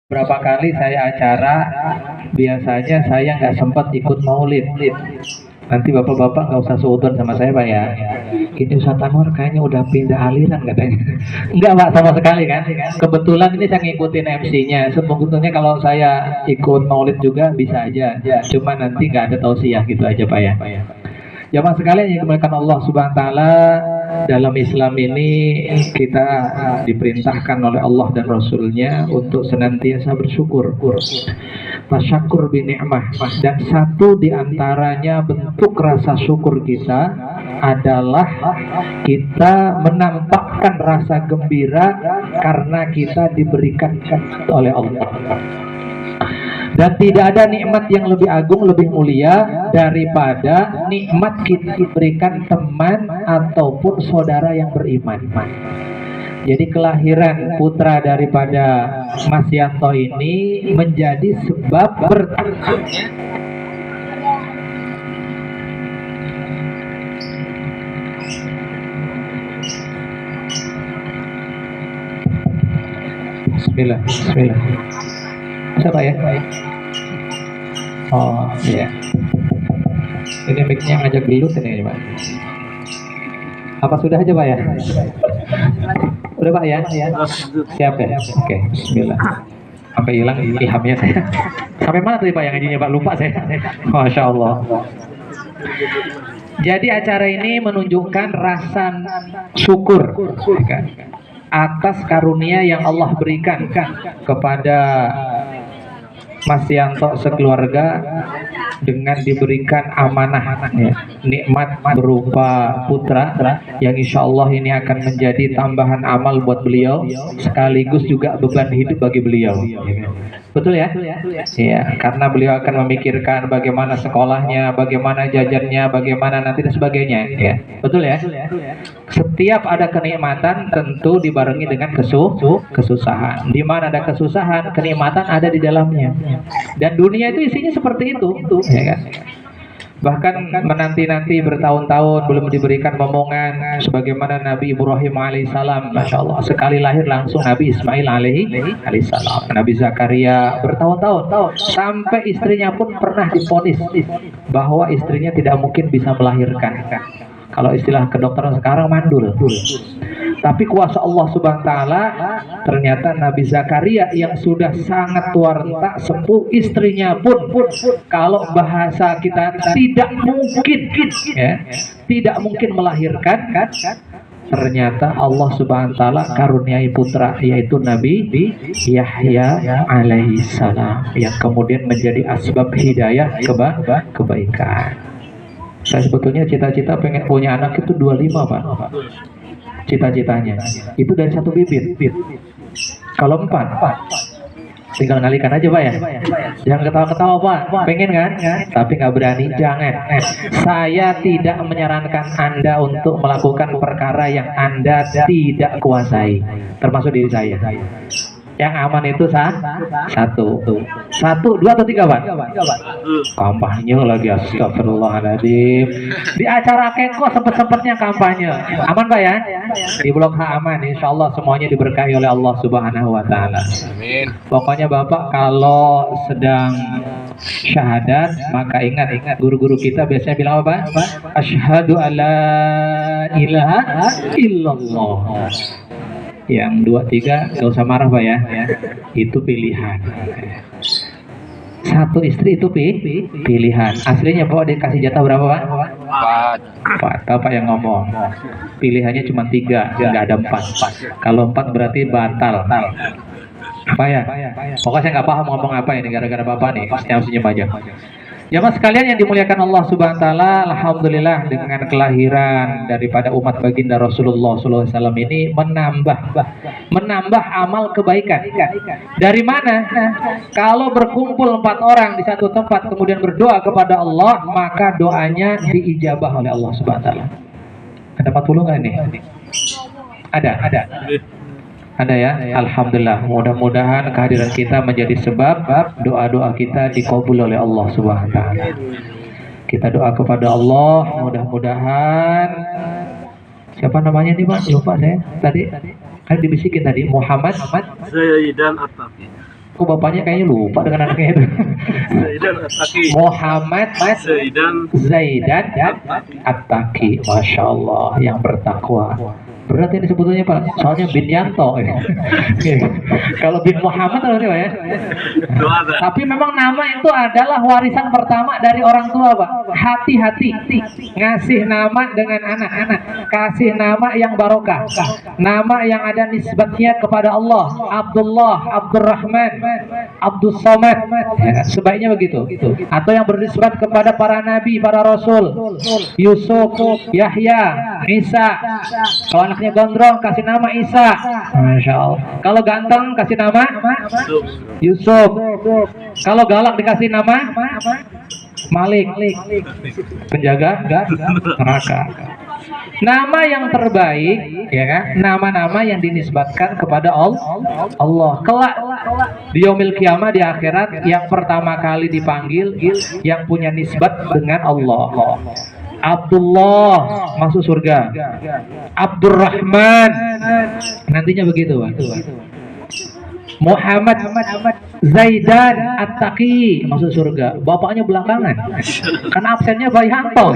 Berapa kali saya acara, biasanya saya nggak sempat ikut maulid. Nanti bapak-bapak nggak usah seudon sama saya pak ya. Ini Ustaz Anwar kayaknya udah pindah aliran katanya. Enggak pak, sama sekali kan. Kebetulan ini saya ngikutin MC-nya. Sebetulnya kalau saya ikut maulid juga bisa aja. Cuma nanti nggak ada tausiah gitu aja pak ya. Jamaah sekalian yang dimuliakan Allah Subhanahu wa taala, dalam Islam ini kita diperintahkan oleh Allah dan Rasulnya untuk senantiasa bersyukur. Tasyakur bi ni'mah, dan satu diantaranya bentuk rasa syukur kita adalah kita menampakkan rasa gembira karena kita diberikan oleh Allah. Dan tidak ada nikmat yang lebih agung, lebih mulia daripada nikmat kita diberikan teman ataupun saudara yang beriman. Jadi kelahiran putra daripada Mas Yanto ini menjadi sebab Bismillah, Bismillah. Siapa ya? Oh iya. Ini mic-nya ngajak gelut ini Pak. Apa sudah aja Pak ya? Udah Pak ya? Siap ya? Oke, Bismillah. Sampai hilang ilhamnya saya. Sampai mana tadi Pak yang ngajinya Pak? Lupa saya. Masya Allah. Jadi acara ini menunjukkan rasa syukur atas karunia yang Allah berikan kepada Mas Yanto sekeluarga dengan diberikan amanah ya, nikmat berupa putra yang insya Allah ini akan menjadi tambahan amal buat beliau sekaligus juga beban hidup bagi beliau. Betul ya? Iya, karena beliau akan memikirkan bagaimana sekolahnya, bagaimana jajannya, bagaimana nanti dan sebagainya ya. Betul ya? Setiap ada kenikmatan tentu dibarengi dengan kesusahan. Di mana ada kesusahan, kenikmatan ada di dalamnya. Dan dunia itu isinya seperti itu, ya kan? Bahkan menanti-nanti bertahun-tahun belum diberikan momongan sebagaimana Nabi Ibrahim alaihissalam, masya Allah, sekali lahir langsung Nabi Ismail alaihissalam, Nabi Zakaria bertahun-tahun, sampai istrinya pun pernah divonis bahwa istrinya tidak mungkin bisa melahirkan. Kalau istilah kedokteran sekarang mandul. Tapi kuasa Allah Subhanahu wa taala, ternyata Nabi Zakaria yang sudah sangat tua renta sepuh, istrinya pun kalau bahasa kita tidak mungkin ya, tidak mungkin melahirkan kan. Ternyata Allah Subhanahu wa taala karuniai putra yaitu Nabi Yahya alaihi salam yang kemudian menjadi asbab hidayah kebaikan. Saya sebetulnya cita-cita pengen punya anak itu 25 Pak. Cita-citanya itu dari satu bibit. Kalau 4 tinggal ngalikan aja Pak ya. Jangan ketawa-ketawa Pak. Pengen kan? Tapi nggak berani. Jangan. Saya tidak menyarankan Anda untuk melakukan perkara yang Anda tidak kuasai, termasuk diri saya. Yang aman itu satu, dua atau tiga Pak? Kampanye lagi, astagfirullahaladzim. Di acara Keko sempet-sempetnya kampanye. Aman Pak ya? Di Blok H aman, insya Allah semuanya diberkahi oleh Allah Subhanahu wa taala. Amin. Pokoknya Bapak kalau sedang syahadat maka ingat guru-guru kita biasanya bilang apa? Asyhadu alla ilaha illallah. Yang 2, 3 gak usah marah Pak ya. Itu pilihan. Satu istri itu pilihan. Aslinya Pak dikasih jatah berapa Pak? 4. Bapak yang ngomong. Pilihannya cuma 3, nggak ada 4. Kalau 4 berarti batal. Apa ya? Pokoknya saya nggak paham ngomong apa ini gara-gara Bapak nih. Senyum aja. Jamaah sekalian yang dimuliakan Allah Subhanahu wa taala, alhamdulillah dengan kelahiran daripada umat baginda Rasulullah SAW ini menambah amal kebaikan. Dari mana? Kalau berkumpul 4 orang di satu tempat kemudian berdoa kepada Allah, maka doanya diijabah oleh Allah Subhanahu wa taala. Ada 40 nggak ini? Ada ya, alhamdulillah. Mudah-mudahan kehadiran kita menjadi sebab doa-doa kita dikabul oleh Allah Subhanahu wa taala. Kita doa kepada Allah, mudah-mudahan siapa namanya nih Pak? Lupa saya. Tadi kan dibisikin tadi Muhammad Zaidan At-Taqi. Kok bapaknya kayaknya lupa dengan anaknya itu. Zaidan At-Taqi. Muhammad Zaidan At-Taqi. At-Taqi, Masya Allah, yang bertakwa. Berat ini sebetulnya Pak, soalnya bin Yanto ya. Kalau bin Muhammad harusnya Pak ya. Tapi memang nama itu adalah warisan pertama dari orang tua Pak. Hati-hati ngasih nama dengan anak-anak, kasih nama yang barokah, nama yang ada nisbatnya kepada Allah. Abdullah, Abdurrahman, Abdus Somad, ya, sebaiknya begitu. Atau yang bernisbat kepada para nabi, para rasul, Yusuf, Yahya, Isa. Kalau anaknya gondrong kasih nama Isa, Masya Allah. Kalau ganteng kasih nama Yusuf. Kalau galak dikasih nama Malik, penjaga neraka. Nama yang terbaik, ya kan? Nama-nama yang dinisbatkan kepada Allah. Kelak di yaumil kiamah, di akhirat, yang pertama kali dipanggil yang punya nisbat dengan Allah. Abdullah masuk surga. Abdurrahman nantinya begitu Pak. Muhammad Zaidan At-Taqi masuk surga. Bapaknya belakangan. Karena absennya Pak Yanto.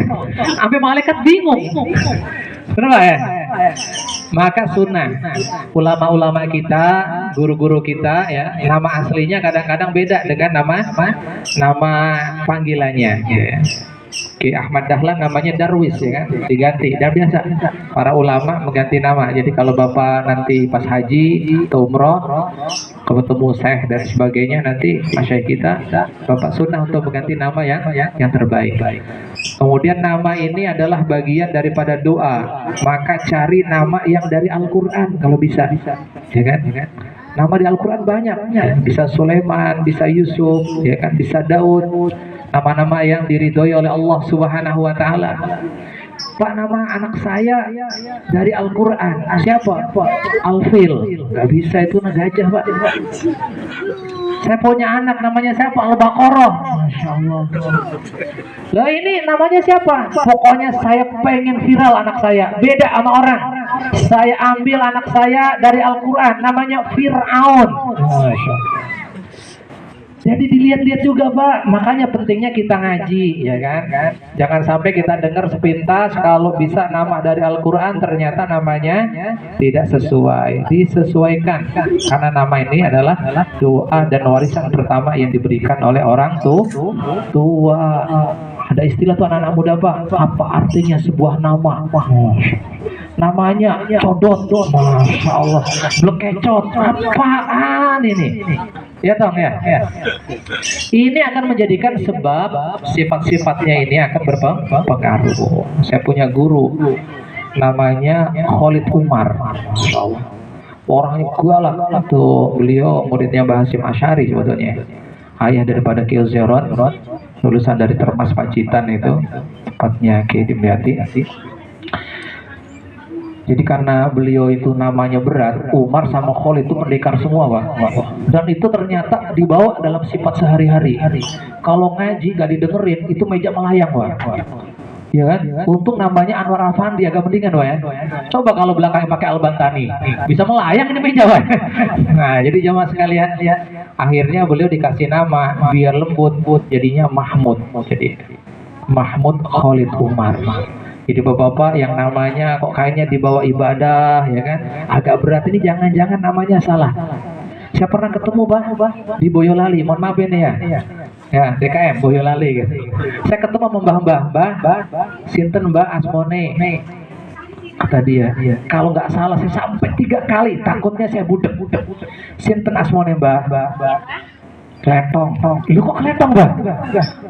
Sampai malaikat bingung. Kenapa ya? Maka sunnah ulama-ulama kita, guru-guru kita ya, nama aslinya kadang-kadang beda dengan nama panggilannya ya. Ki Ahmad Dahlan namanya Darwis ya kan, diganti. Dan biasa para ulama mengganti nama. Jadi kalau Bapak nanti pas haji atau umroh ketemu syekh dan sebagainya, nanti masyayikh kita Bapak sunnah untuk mengganti nama yang terbaik. Kemudian nama ini adalah bagian daripada doa. Maka cari nama yang dari Al-Qur'an kalau bisa. Ya kan? Nama di Al-Qur'an banyak. Bisa Sulaiman, bisa Yusuf, ya kan, bisa Daud. Nama-nama yang diridhoi oleh Allah Subhanahu wa taala. Pak, nama anak saya dari Al-Qur'an. Siapa? Pak, Alfil. Gak bisa, itu gajah Pak. Saya punya anak namanya siapa? Al-Baqarah. Masya Allah. Lah ini namanya siapa? Pokoknya saya pengen viral anak saya. Beda sama orang. Saya ambil anak saya dari Al-Qur'an, namanya Fir'aun. Masya Allah. Jadi dilihat-lihat juga Pak, makanya pentingnya kita ngaji ya kan. Jangan sampai kita dengar sepintas kalau bisa nama dari Al-Quran ternyata namanya tidak sesuai. Disesuaikan, karena nama ini adalah doa dan warisan pertama yang diberikan oleh orang tua. Ada istilah tuh anak-anak muda Pak, apa artinya sebuah nama? Namanya codot, Masya Allah, blekecot, apaan ini? Ya Tong ya. Ini akan menjadikan sebab sifat-sifatnya ini akan berpengaruh. Saya punya guru namanya Khalid Umar, Masya Allah. Orangnya galak tuh, beliau muridnya Mbah Hasyim Asy'ari sebetulnya. Ayah daripada Kiai Zeron, lulusan dari Termas Pacitan itu, tempatnya Kiai Dimyati. Jadi karena beliau itu namanya berat, Umar sama Khalid itu pendekar semua Pak. Dan itu ternyata dibawa dalam sifat sehari-hari. Kalau ngaji gak didengerin, itu meja melayang Pak. Ya kan? Untung namanya Anwar Afandi, agak mendingan Pak ya. Coba kalau belakangnya pakai Al-Bantani, bisa melayang ini meja Pak. Nah jadi jamaah sekalian, akhirnya beliau dikasih nama biar lembut, jadinya Mahmud. Jadi Mahmud Khalid Umar. Jadi bapak-bapak yang namanya kok kayaknya dibawa ibadah ya kan, agak berat, ini jangan-jangan namanya salah. Saya pernah ketemu Pak di Boyolali, mohon maaf ini ya DKM Boyolali gitu. Saya ketemu sama Mbah sinten Mbah Asmone. Kata dia, kalau nggak salah saya sampai 3 kali, takutnya saya budek. Sinten Asmone Mbah? Kletong. Lu kok kletong Mbah?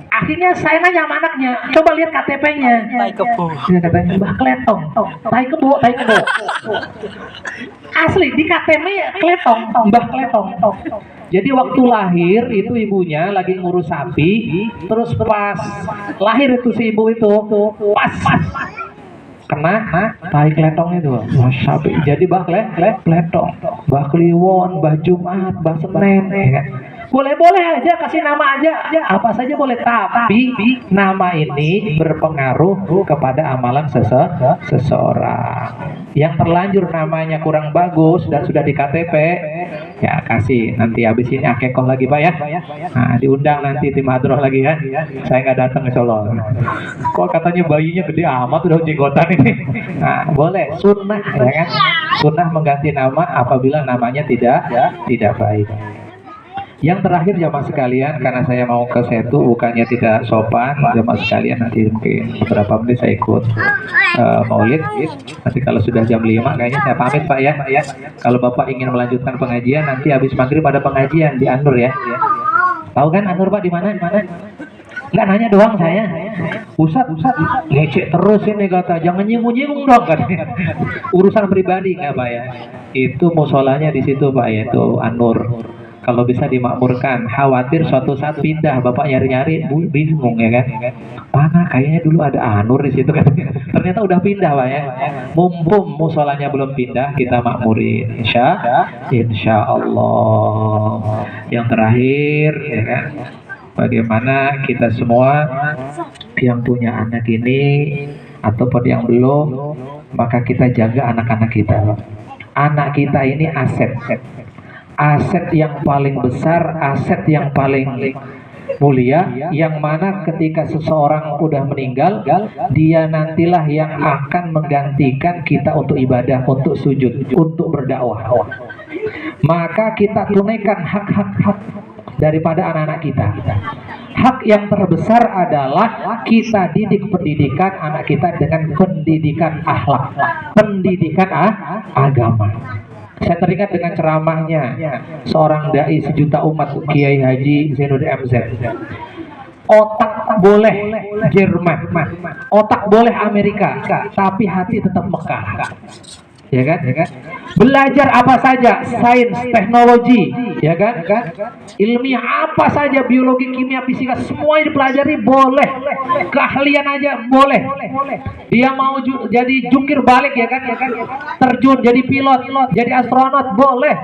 Akhirnya saya nanya sama anaknya, coba lihat KTP-nya. Tai kebo. Dia katanya Mbah Kletong. Tai kebo. Asli di KTP Kletong, Mbah Kletong. Jadi waktu lahir itu ibunya lagi ngurus sapi, terus pas lahir itu si ibu itu pas kena tai kletong itu, jadi Mbah Kletong, Mbah Kliwon, Mbah Jumat, Mbah Senen, ya kan? Boleh-boleh aja, kasih nama aja, apa saja boleh. Tapi nama ini berpengaruh kepada amalan seseorang. Yang terlanjur namanya kurang bagus dan sudah di KTP, ya kasih. Nanti habis ini akikoh lagi Pak ya. Nah, diundang nanti tim hadroh lagi ya. Saya nggak datang insya Allah. Kok katanya bayinya gede amat udah jenggotan ini. Nah, boleh sunnah ya kan. Sunnah mengganti nama apabila namanya tidak baik. Yang terakhir jamaah sekalian, karena saya mau ke Setu, bukannya tidak sopan, jamaah sekalian, nanti mungkin beberapa menit saya ikut maulid. Nanti kalau sudah jam 5 kayaknya saya pamit Pak ya. Kalau Bapak ingin melanjutkan pengajian, nanti habis maghrib ada pengajian di Anur ya. Tahu kan Anur Pak di mana? Nggak nanya doang saya. Ustadz ngecek terus ini kata, jangan nyinggung-nyinggung dong katanya. Urusan pribadi nggak Pak ya. Itu musolanya di situ Pak, yaitu Anur. Kalau bisa dimakmurkan, khawatir suatu saat pindah, Bapak nyari-nyari bingung ya kan. Mana kayaknya dulu ada Anur di situ kan. Ternyata udah pindah Pak ya. Mumpung musolanya belum pindah, kita makmurin insya Allah. Yang terakhir ya kan, bagaimana kita semua yang punya anak ini ataupun yang belum, maka kita jaga anak-anak kita. Anak kita ini aset yang paling besar, aset yang paling mulia, yang mana ketika seseorang udah meninggal, dia nantilah yang akan menggantikan kita untuk ibadah, untuk sujud, untuk berdakwah. Maka kita tunaikan hak-hak daripada anak-anak kita. Hak yang terbesar adalah kita didik pendidikan anak kita dengan pendidikan akhlak, pendidikan agama. Saya teringat dengan ceramahnya seorang dai sejuta umat, Kiai Haji Zainuddin MZ. Otak boleh Jerman, otak boleh Amerika, tapi hati tetap Mekah. Ya kan? Belajar apa saja, sains, teknologi, ya kan? Ilmiah apa saja, biologi, kimia, fisika, semuanya dipelajari boleh. Keahlian aja boleh. Dia mau jadi jungkir balik ya kan? Terjun jadi pilot, jadi astronot boleh.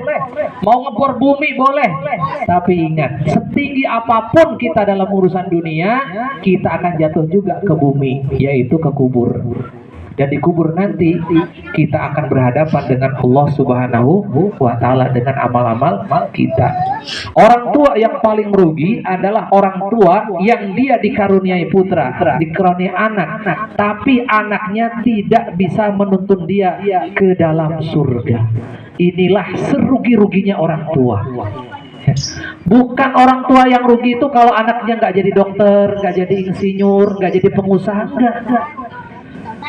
Mau ngebor bumi boleh. Tapi ingat, setinggi apapun kita dalam urusan dunia, kita akan jatuh juga ke bumi, yaitu ke kubur. Dan di kubur nanti kita akan berhadapan dengan Allah Subhanahu wa Ta'ala dengan amal-amal kita. Orang tua yang paling merugi adalah orang tua yang dia dikaruniai putra, dikaruniai anak, tapi anaknya tidak bisa menuntun dia ke dalam surga. Inilah serugi-ruginya orang tua. Bukan orang tua yang rugi itu kalau anaknya nggak jadi dokter, nggak jadi insinyur, nggak jadi pengusaha, enggak.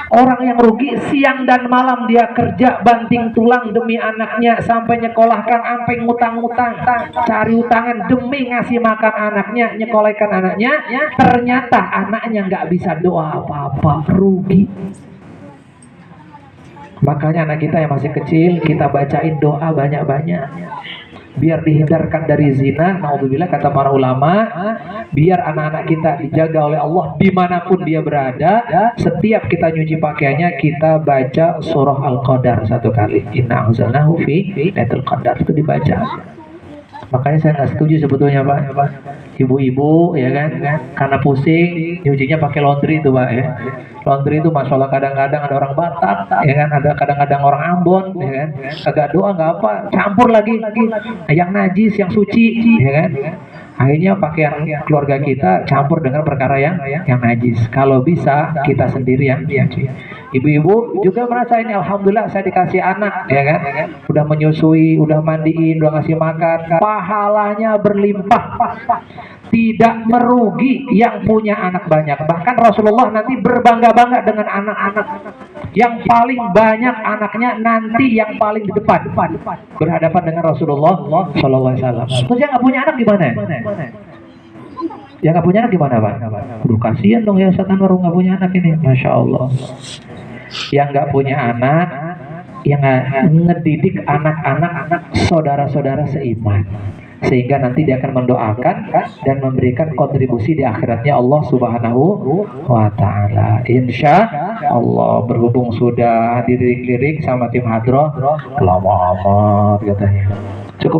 Orang yang rugi siang dan malam dia kerja banting tulang demi anaknya, sampai nyekolahkan, sampai ngutang-ngutang, cari utangan demi ngasih makan anaknya, nyekolahkan anaknya. Ternyata anaknya nggak bisa doa apa-apa, rugi. Makanya anak kita yang masih kecil kita bacain doa banyak-banyak, biar dihindarkan dari zina, naudzubillah kata para ulama, biar anak-anak kita dijaga oleh Allah dimanapun dia berada. Setiap kita nyuci pakaiannya kita baca surah Al-Qadar 1 kali, inna anzalnahu fi lailatul qadar, itu dibaca. Makanya saya nggak setuju sebetulnya Pak, ibu-ibu ya kan, karena pusing nyucinya pakai laundry itu Pak ya. Laundry itu masalah kadang-kadang ada orang Batak ya kan, ada kadang-kadang orang Ambon ya kan, agak doa nggak apa, campur lagi yang najis yang suci ya kan. Akhirnya pakaian keluarga kita campur dengan perkara yang najis. Kalau bisa kita sendiri yang cuci. Ibu-ibu juga merasa ini alhamdulillah saya dikasih anak ya kan, udah menyusui, udah mandiin, udah ngasih makan, pahalanya berlimpah. Tidak merugi yang punya anak banyak. Bahkan Rasulullah nanti berbangga-bangga dengan anak-anak yang paling banyak anaknya, nanti yang paling di depan berhadapan dengan Rasulullah SAW. Terus yang nggak punya anak gimana? Yang nggak punya anak gimana Pak? Aduh kasihan dong ya Ustaz Anwar nggak punya anak ini. Masya Allah. Yang nggak punya anak, yang ngedidik anak-anak saudara-saudara seiman, sehingga nanti dia akan mendoakan dan memberikan kontribusi di akhiratnya Allah Subhanahu wa Ta'ala. Insya Allah. Berhubung sudah dilirik-lirik sama tim hadroh, lama amat katanya. Cukup.